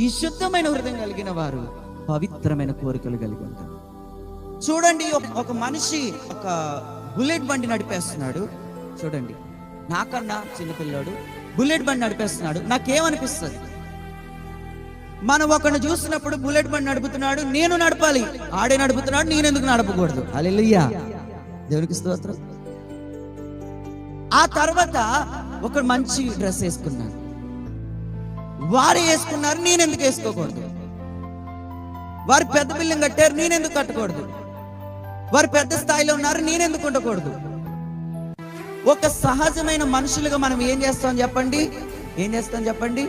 ఈ శుద్ధమైన హృదయం కలిగిన వారు పవిత్రమైన కోరికలు కలిగి ఉంటారు. చూడండి, ఒక మనిషి ఒక బుల్లెట్ బండి నడిపేస్తున్నాడు. చూడండి, నాకన్నా చిన్నపిల్లాడు బుల్లెట్ బండి నడిపేస్తున్నాడు. నాకేమనిపిస్తుంది? మనం ఒకరిని చూసినప్పుడు బుల్లెట్ బండి నడుపుతున్నాడు, నేను నడపాలి, ఆడే నడుపుతున్నాడు, నేను ఎందుకు నడపకూడదు? హల్లెలూయా, దేవునికి స్తోత్రం. ఆ తర్వాత ఒక మంచి డ్రెస్ వేసుకున్నాను, వారు వేసుకున్నారు, నేను ఎందుకు వేసుకోకూడదు? వారు పెద్ద బిల్డింగ్ కట్టారు, నేను ఎందుకు కట్టకూడదు? వారు పెద్ద స్థాయిలో ఉన్నారు, నేను ఎందుకు ఉండకూడదు? ఒక సహజమైన మనుషులుగా మనం ఏం చేస్తాం చెప్పండి?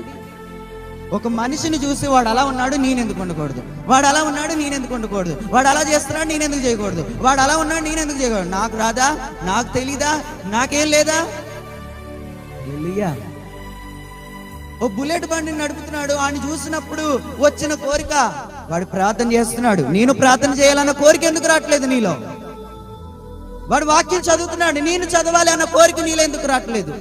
ఒక మనిషిని చూసి వాడు అలా ఉన్నాడు, నేను ఎందుకు ఉండకూడదు? వాడు అలా ఉన్నాడు, నేను ఎందుకు ఉండకూడదు? వాడు అలా చేస్తున్నాడు, నేను ఎందుకు చేయకూడదు? వాడు అలా ఉన్నాడు, నేను ఎందుకు చేయకూడదు? నాకు రాదా? నాకు తెలీదా? నాకేం లేదా? ఓ బుల్లెట్ బండిని నడుపుతున్నాడు, వాడిని చూసినప్పుడు వచ్చిన కోరిక, వాడు ప్రార్థన చేస్తున్నాడు, నేను ప్రార్థన చేయాలన్న కోరిక ఎందుకు రావట్లేదు నీలో? వాడు వాక్యం చదువుతున్నాడు, నేను చదవాలి అన్న కోరిక నీలో ఎందుకు రావట్లేదు?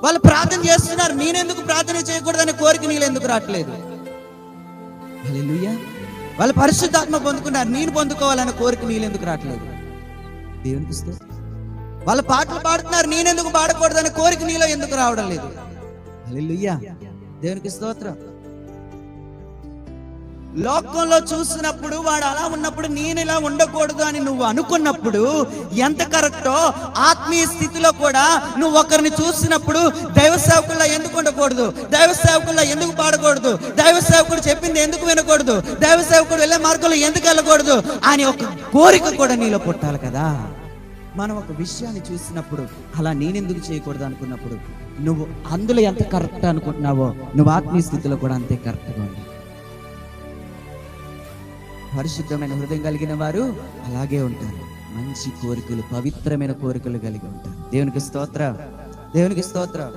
వాళ్ళు ప్రార్థన చేస్తున్నారు, నేనెందుకు ప్రార్థన చేయకూడదు అనే కోరిక నీలో ఎందుకు రావట్లేదు? హల్లెలూయా. వాళ్ళు పరిశుద్ధాత్మ పొందుకున్నారు, నేను పొందుకోవాలన్న కోరిక నీలో ఎందుకు రావట్లేదు? దేవునికి స్తోత్రం. వాళ్ళ పాటలు పాడుతున్నారు, నేనెందుకు పాడకూడదు అనే కోరిక నీలో ఎందుకు రావడం లేదు? హల్లెలూయా, దేవునికి స్తోత్రం. లోకంలో చూసినప్పుడు వాడు అలా ఉన్నప్పుడు నేను ఇలా ఉండకూడదు అని నువ్వు అనుకున్నప్పుడు ఎంత కరెక్టో, ఆత్మీయ స్థితిలో కూడా నువ్వు ఒకరిని చూసినప్పుడు దైవ సేవకుల్లా ఎందుకు ఉండకూడదు? దైవ సేవకుల్లా ఎందుకు పాడకూడదు? దైవ సేవకుడు చెప్పింది ఎందుకు వినకూడదు? దైవ సేవకుడు వెళ్ళే మార్గంలో ఎందుకు వెళ్ళకూడదు అని ఒక కోరిక కూడా నీలో పుట్టాలి కదా. మనం ఒక విషయాన్ని చూసినప్పుడు అలా నేనెందుకు చేయకూడదు అనుకున్నప్పుడు నువ్వు అందులో ఎంత కరెక్ట్ అనుకుంటున్నావో నువ్వు ఆత్మీయ స్థితిలో కూడా అంతే కరెక్ట్గా ఉంది. పరిశుద్ధమైన హృదయం కలిగిన వారు అలాగే ఉంటారు. మంచి కోరికలు, పవిత్రమైన కోరికలు కలిగి ఉంటారు. దేవునికి స్తోత్రం.